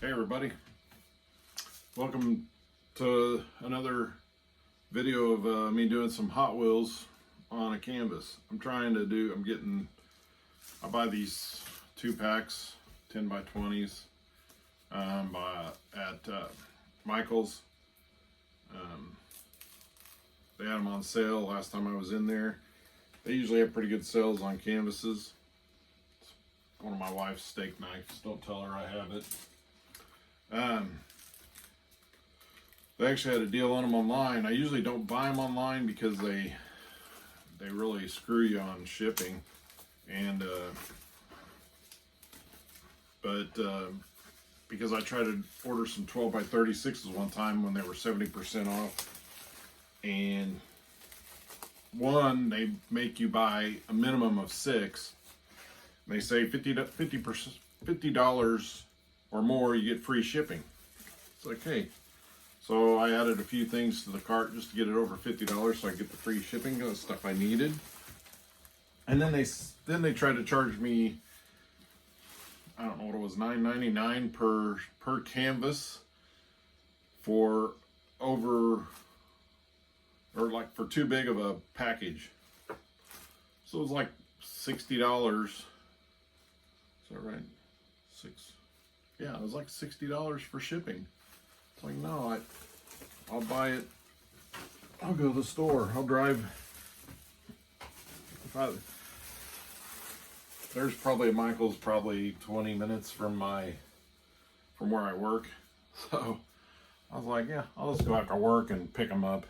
Hey everybody, welcome to another video of me doing some Hot Wheels on a canvas. I buy these 2-packs, 10 by 20s at Michael's. They had them on sale last time I was in there. They usually have pretty good sales on canvases. It's one of my wife's steak knives, don't tell her I have it. They actually had a deal on them online. I usually don't buy them online because they really screw you on shipping, and because I tried to order some 12 by 36s one time when they were 70% off, and they make you buy a minimum of 6. They say $50 or more, you get free shipping. It's like, hey, so I added a few things to the cart just to get it over $50 so I get the free shipping of the stuff I needed. And then they tried to charge me, I don't know what it was, $9.99 per canvas for too big of a package. So it was like $60. Is that right? Yeah, it was like $60 for shipping. It's like, no, I'll buy it. I'll go to the store. I'll drive. There's probably a Michael's 20 minutes from where I work. So I was like, yeah, I'll just go after work and pick them up.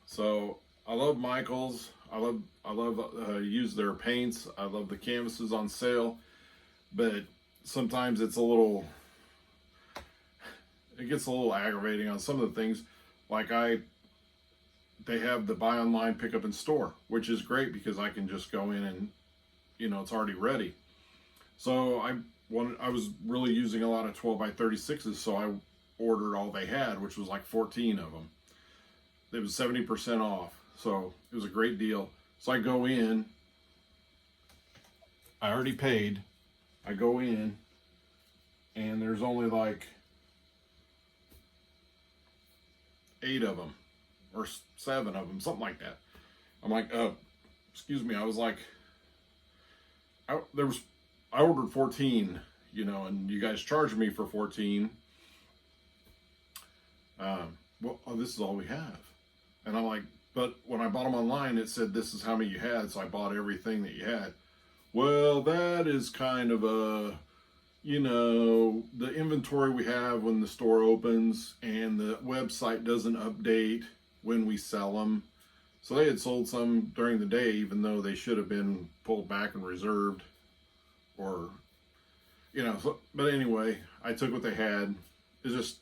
So I love Michael's. I love use their paints. I love the canvases on sale, but sometimes it gets a little aggravating on some of the things. Like they have the buy online, pick up in store, which is great because I can just go in and, it's already ready. So I was really using a lot of 12 by 36s, so I ordered all they had, which was like 14 of them. It was 70% off, so it was a great deal. So I go in, I already paid, I go in, and there's only like 8 of them, or 7 of them, something like that. I'm like, excuse me, I was like, I ordered 14, and you guys charged me for 14. This is all we have. And I'm like, but when I bought them online, it said this is how many you had, so I bought everything that you had. Well, that is kind of the inventory we have when the store opens, and the website doesn't update when we sell them. So they had sold some during the day, even though they should have been pulled back and reserved, or, but anyway, I took what they had. It's just,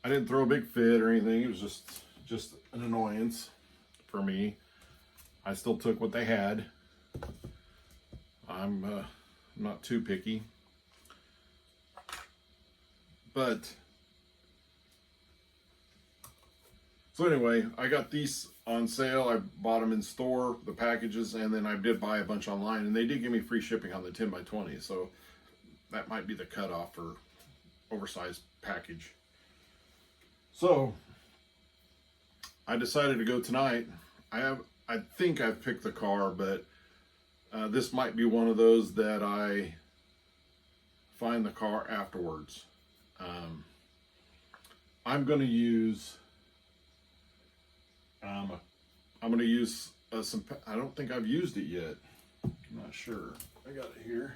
I didn't throw a big fit or anything. It was just an annoyance for me. I still took what they had. I'm not too picky. But, so anyway, I got these on sale. I bought them in store, the packages, and then I did buy a bunch online, and they did give me free shipping on the 10 by 20, so that might be the cutoff for oversized package. So I decided to go tonight. I think I've picked the car, but this might be one of those that I find the car afterwards. I'm going to use some, I don't think I've used it yet. I'm not sure. I got it here.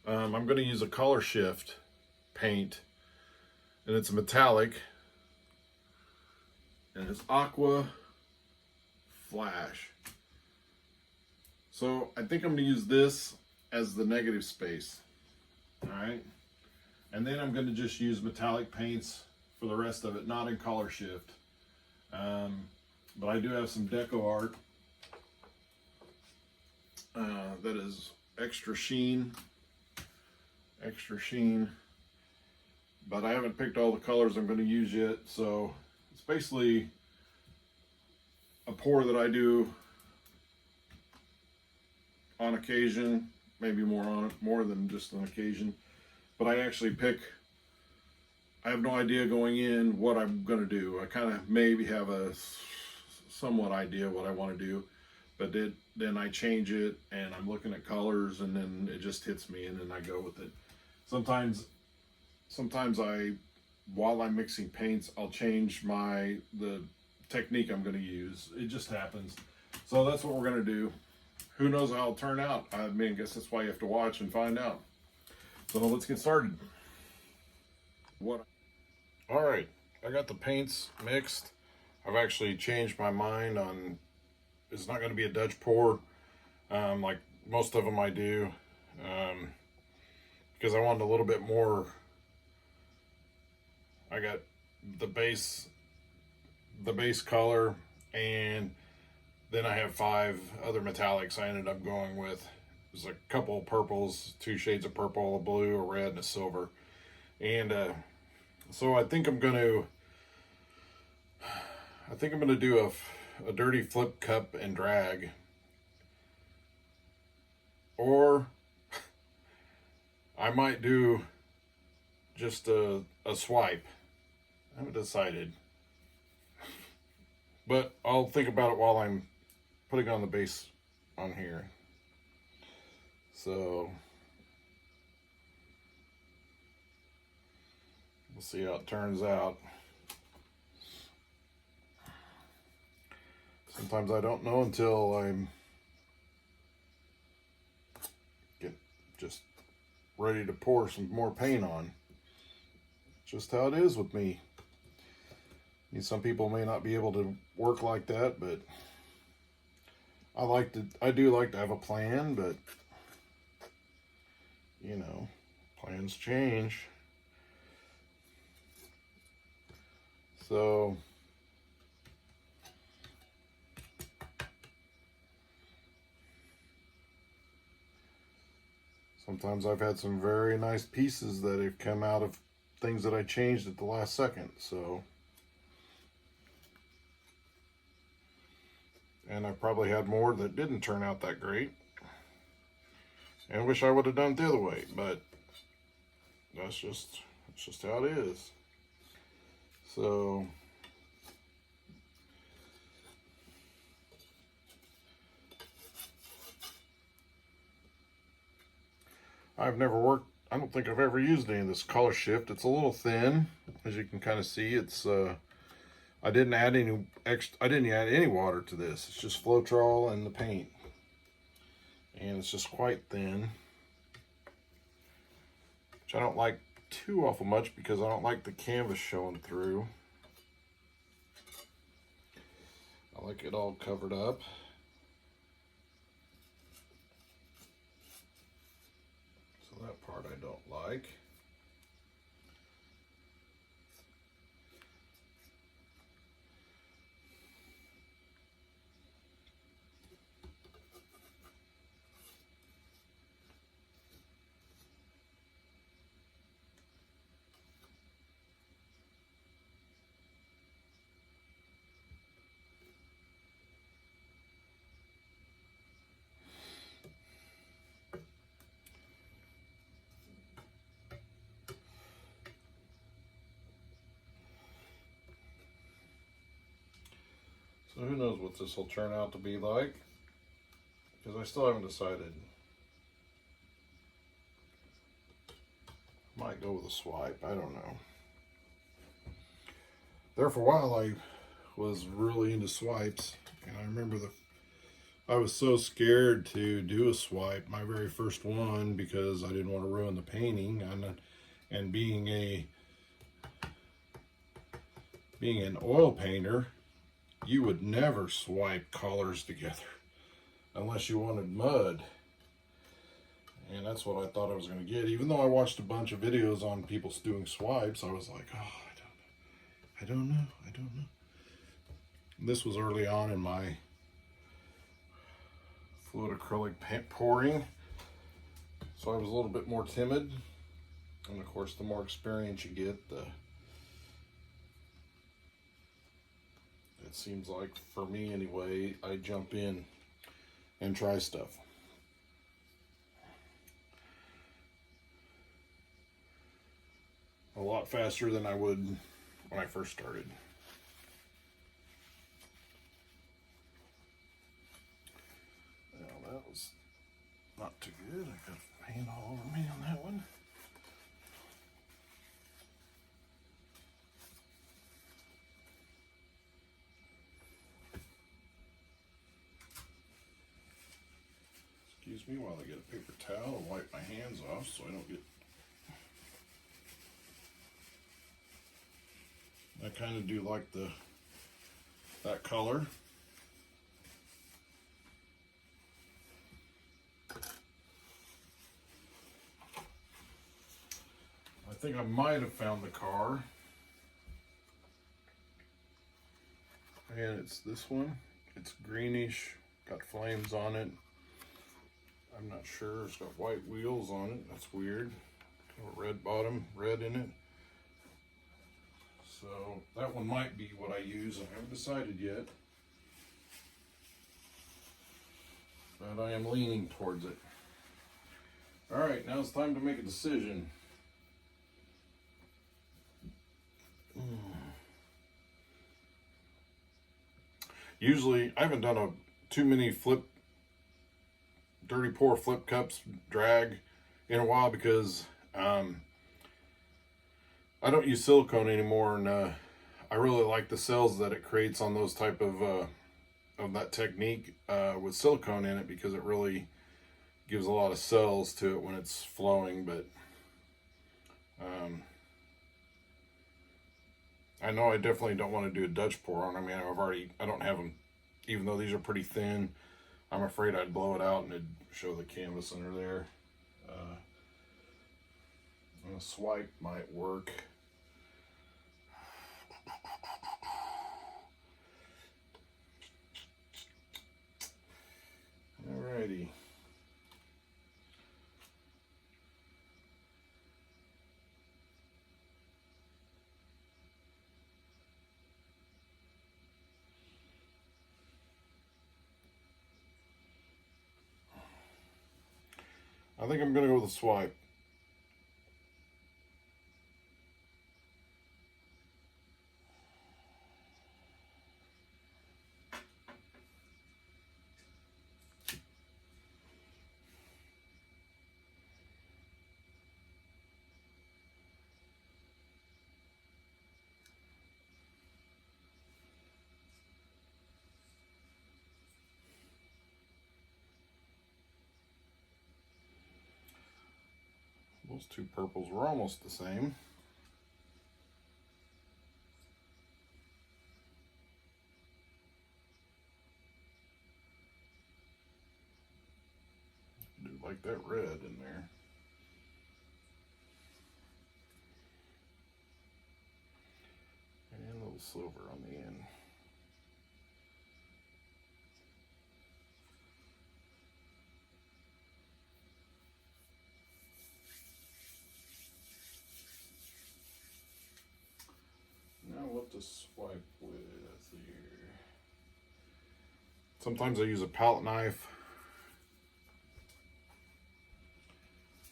I'm going to use a color shift paint, and it's a metallic, and it's Aqua Flash. So I think I'm going to use this as the negative space. All right. And then I'm going to just use metallic paints for the rest of it, not in color shift. But I do have some deco art that is extra sheen. But I haven't picked all the colors I'm going to use yet. So it's basically a pour that I do on occasion maybe more on it, more than just an occasion. But I actually I have no idea going in what I'm going to do. I kind of maybe have a somewhat idea what I want to do, but then I change it and I'm looking at colors and then it just hits me and then I go with it. Sometimes while I'm mixing paints, I'll change the technique I'm going to use. It just happens. So that's what we're going to do. Who knows how it'll turn out? I mean, I guess that's why you have to watch and find out. So let's get started. All right, I got the paints mixed. I've actually changed my mind on it's not going to be a Dutch pour like most of them I do, because I wanted a little bit more. I got the base color, and then I have 5 other metallics I ended up going with. There's a couple of purples, 2 shades of purple, a blue, a red, and a silver. And so I think I'm gonna do a dirty flip cup and drag, or I might do just a swipe. I haven't decided, but I'll think about it while I'm putting on the base on here. So we'll see how it turns out. Sometimes I don't know until I'm just ready to pour some more paint on. Just how it is with me. I mean, some people may not be able to work like that, but I do like to have a plan, but you know, plans change. So sometimes I've had some very nice pieces that have come out of things that I changed at the last second. So, and I probably had more that didn't turn out that great, and I wish I would have done it the other way, but that's just how it is. So I don't think I've ever used any of this color shift. It's a little thin, as you can kind of see. It's I didn't add any water to this. It's just Floetrol and the paint, and it's just quite thin, which I don't like too awful much because I don't like the canvas showing through. I like it all covered up. So that part I don't like. So who knows what this will turn out to be like, because I still haven't decided. Might go with a swipe, I don't know. There for a while I was really into swipes, and I remember I was so scared to do a swipe, my very first one, because I didn't want to ruin the painting. And being an oil painter, you would never swipe colors together unless you wanted mud. And that's what I thought I was going to get. Even though I watched a bunch of videos on people doing swipes, I was like, oh, I don't know. This was early on in my fluid acrylic paint pouring, so I was a little bit more timid. And of course, the more experience you get, it seems like, for me anyway, I jump in and try stuff. a lot faster than I would when I first started. Now that was not too good. I got paint all over me on that one. Excuse me while I get a paper towel and wipe my hands off so I don't get... I kind of do like that color. I think I might have found the car. And it's this one. It's greenish, got flames on it. I'm not sure, it's got white wheels on it. That's weird. Got a red bottom, red in it. So that one might be what I use. I haven't decided yet. But I am leaning towards it. Alright, now it's time to make a decision. Usually, I haven't done too many dirty pour flip cups drag in a while because I don't use silicone anymore, and I really like the cells that it creates on those type of that technique with silicone in it, because it really gives a lot of cells to it when it's flowing. But I know I definitely don't want to do a Dutch pour on. I mean, I don't have them, even though these are pretty thin. I'm afraid I'd blow it out and it'd show the canvas under there. A swipe might work. Alrighty. I think I'm going to go with a swipe. Those two purples were almost the same. Do like that red in there. And a little silver on the end. Now what to swipe with here. Sometimes I use a palette knife.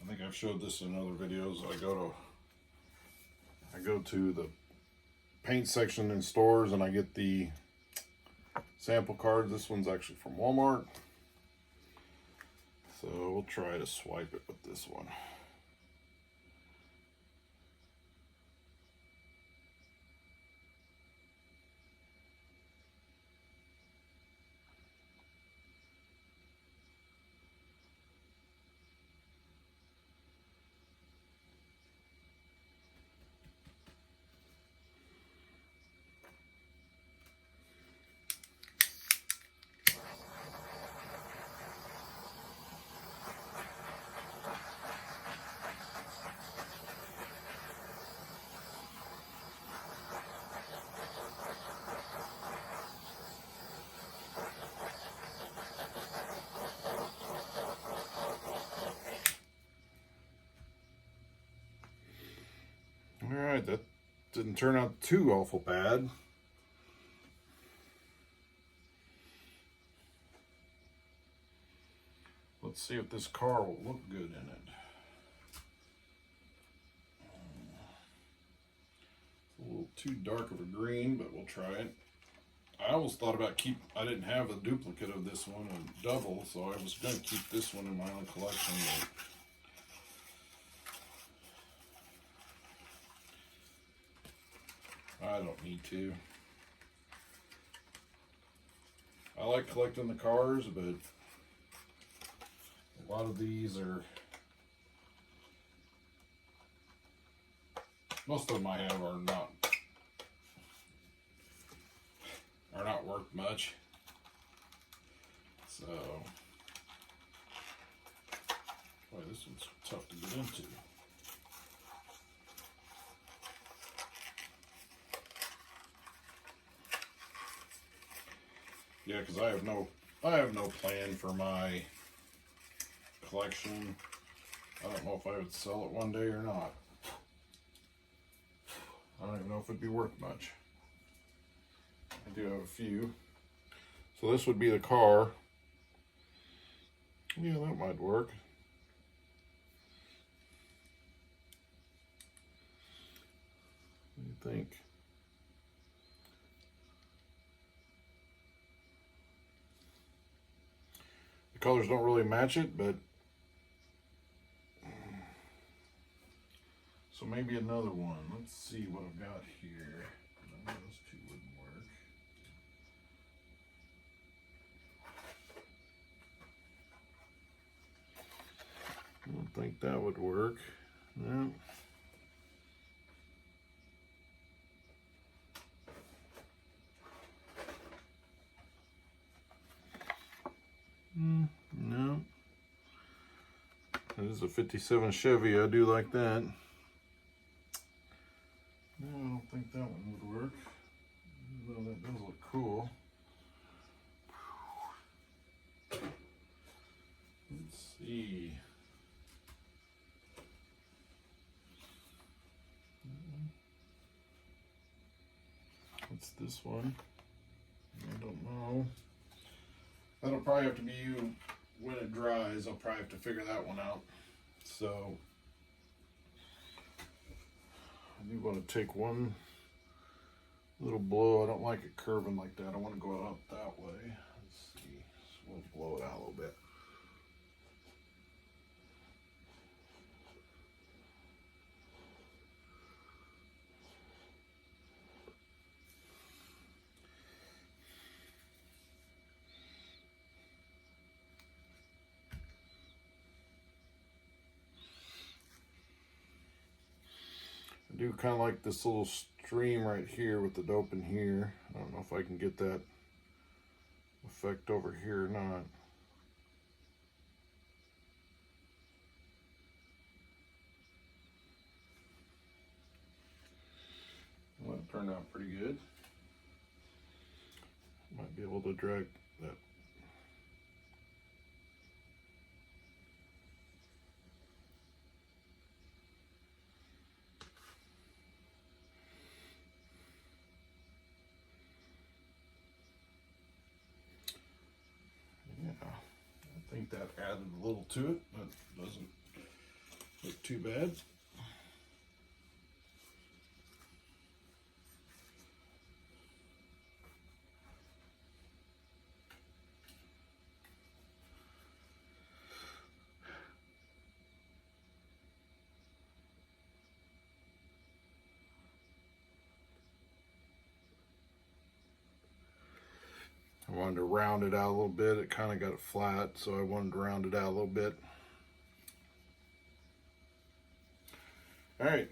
I think I've showed this in other videos. I go to the paint section in stores and I get the sample cards. This one's actually from Walmart. So we'll try to swipe it with this one. Alright, that didn't turn out too awful bad. Let's see if this car will look good in it. too dark of a green, but we'll try it. I almost thought about I didn't have a duplicate of this one, a double, so I was going to keep this one in my own collection. But I don't need to. I like collecting the cars, but a lot of these most of them I have are not worth much. So, boy, this one's tough to get into. Yeah, because I have no plan for my collection. I don't know if I would sell it one day or not. I don't even know if it'd be worth much. I do have a few. So this would be the car. Yeah, that might work. What do you think? The colors don't really match it, but so maybe another one. Let's see what I've got here. I know those two wouldn't work. I don't think that would work. No. No. That is a 57 Chevy. I do like that. No, I don't think that one would work. Though that does look cool. Let's see. What's this one? I don't know. That'll probably have to be when it dries. I'll probably have to figure that one out. So I do want to take one little blow. I don't like it curving like that. I want to go out that way. Let's see. So we'll blow it out a little bit. I do kind of like this little stream right here with the dope in here. I don't know if I can get that effect over here or not. Well, that turned out pretty good. Might be able to drag that. Yeah, I think that added a little to it. That doesn't look too bad. I wanted to round it out a little bit. It kind of got flat, so I wanted to round it out a little bit. All right,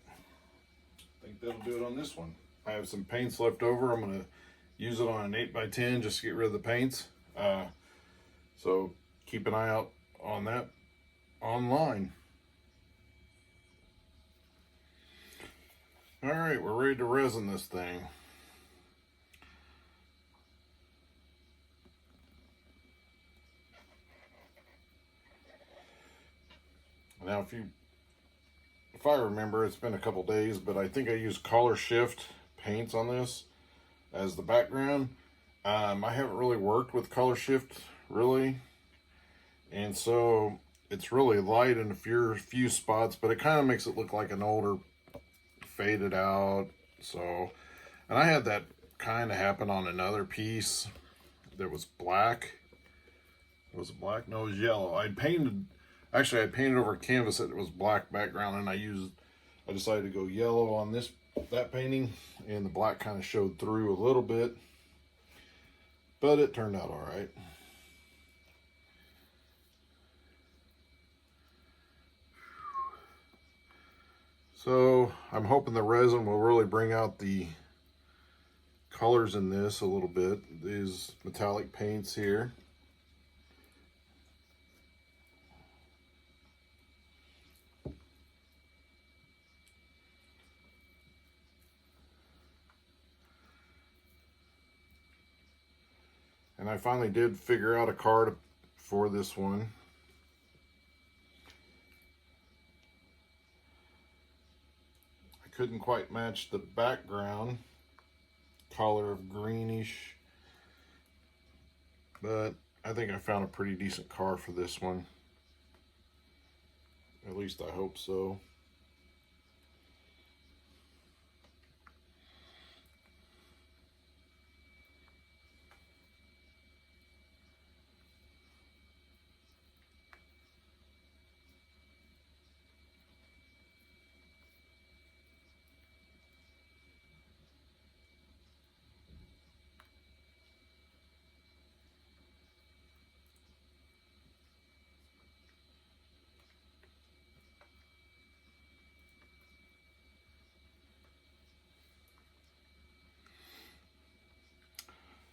I think that'll do it on this one. I have some paints left over. I'm gonna use it on an 8x10 just to get rid of the paints. So keep an eye out on that online. All right, we're ready to resin this thing. Now, if I remember, it's been a couple days, but I think I used color shift paints on this as the background. I haven't really worked with color shift really, and so it's really light in a few spots, but it kind of makes it look like an older faded out. So And I had that kind of happen on another piece that was black. It was black? No, it was yellow. I painted over canvas that it was black background, and I decided to go yellow on that painting, and the black kind of showed through a little bit, but it turned out all right. So I'm hoping the resin will really bring out the colors in this a little bit. These metallic paints here. And I finally did figure out a card for this one. I couldn't quite match the background color of greenish, but I think I found a pretty decent car for this one. At least I hope so.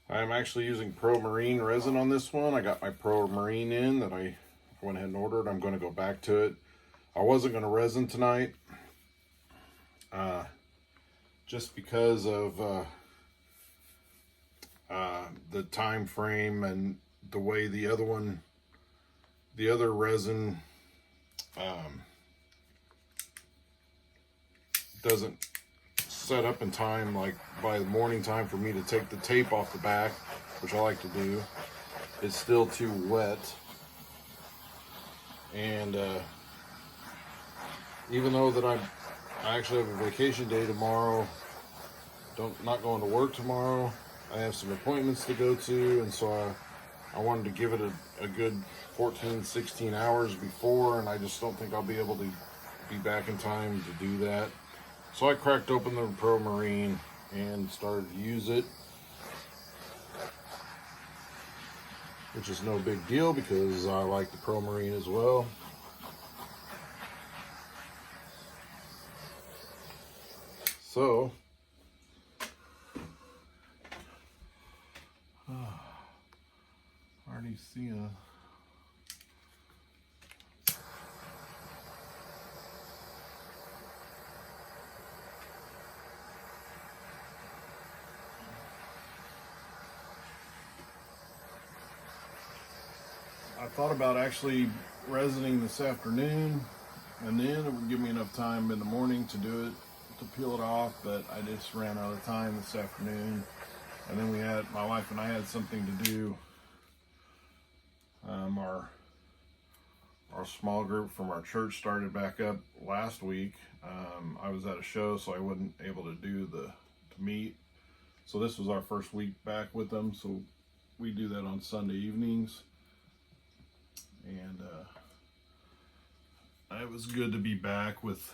I'm actually using Pro Marine resin on this one. I got my Pro Marine in that I went ahead and ordered. I'm going to go back to it. I wasn't going to resin tonight, just because of the time frame and the way the other resin doesn't set up in time, like by the morning time for me to take the tape off the back, which I like to do. It's still too wet, and even though that I actually have a vacation day tomorrow, not going to work tomorrow, I have some appointments to go to, and so I wanted to give it a good 14-16 hours before, and I just don't think I'll be able to be back in time to do that. So I cracked open the Pro Marine and started to use it, which is no big deal because I like the Pro Marine as well. So, already see a I thought about actually resining this afternoon, and then it would give me enough time in the morning to do it, to peel it off, but I just ran out of time this afternoon. And then my wife and I had something to do. Our small group from our church started back up last week. I was at a show, so I wasn't able to to meet. So this was our first week back with them, so we do that on Sunday evenings. And it was good to be back with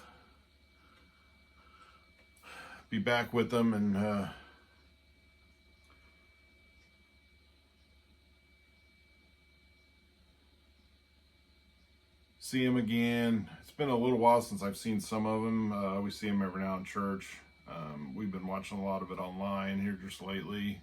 them and see them again. It's been a little while since I've seen some of them. We see them every now in church. We've been watching a lot of it online here just lately.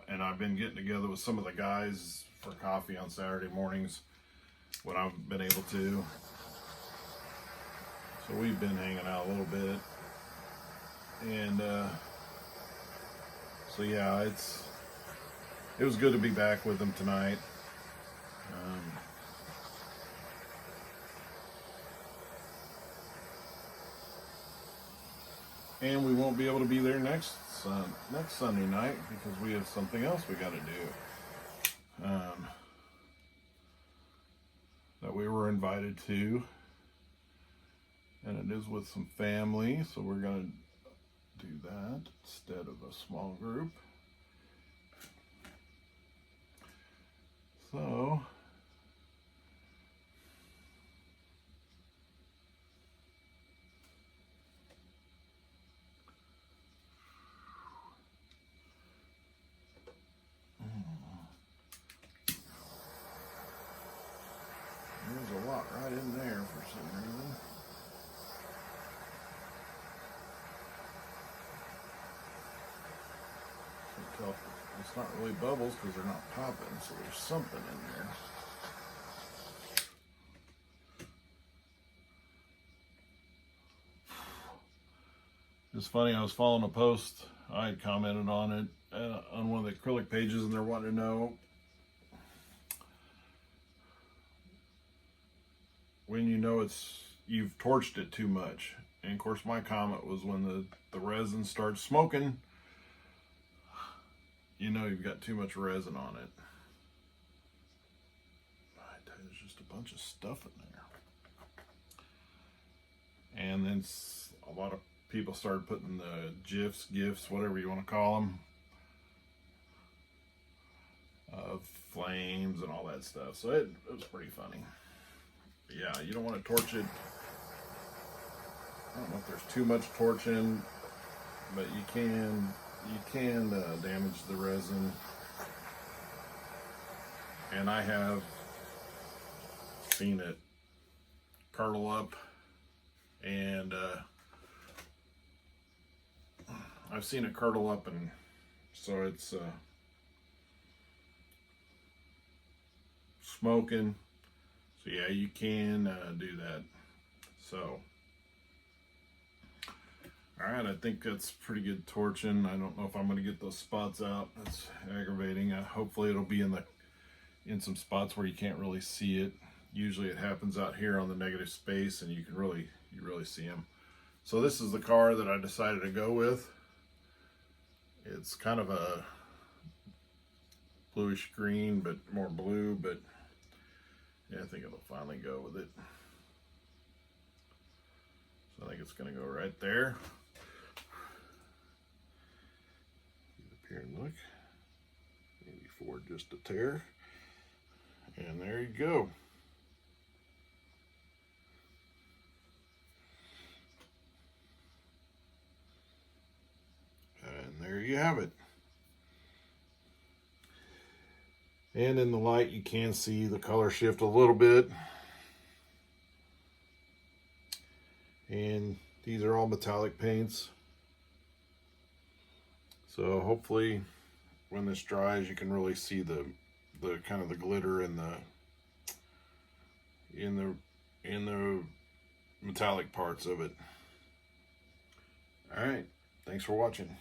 And I've been getting together with some of the guys for coffee on Saturday mornings when I've been able to. So we've been hanging out a little bit. And so yeah, it was good to be back with them tonight. And we won't be able to be there next Sunday night because we have something else we got to do that we were invited to. And it is with some family, so we're going to do that instead of a small group. So there's a lot right in there for some reason. Can't tell if it's not really bubbles because they're not popping, so there's something in there. It's funny, I was following a post, I had commented on it on one of the acrylic pages, and they're wanting to know when you know you've torched it too much. And of course my comment was when the resin starts smoking, you know you've got too much resin on it. I tell you, there's just a bunch of stuff in there. And then a lot of people started putting the GIFs, whatever you want to call them, of flames and all that stuff. So it was pretty funny. But yeah, you don't want to torch it. I don't know if there's too much torching, but you can damage the resin. And I have seen it curdle up, and I've seen it curdle up, and so it's smoking. So yeah, you can do that. So all right, I think that's pretty good torching. I don't know if I'm going to get those spots out. That's aggravating. Hopefully it'll be in some spots where you can't really see it. Usually it happens out here on the negative space, and you really see them. So this is the car that I decided to go with. It's kind of a bluish green, but more blue, but yeah, I think it'll finally go with it. So I think it's going to go right there. Get up here and look. Maybe Ford just a tear. And there you go. And there you have it. And in the light, you can see the color shift a little bit. And these are all metallic paints. So hopefully when this dries, you can really see the kind of the glitter in the metallic parts of it. All right, thanks for watching.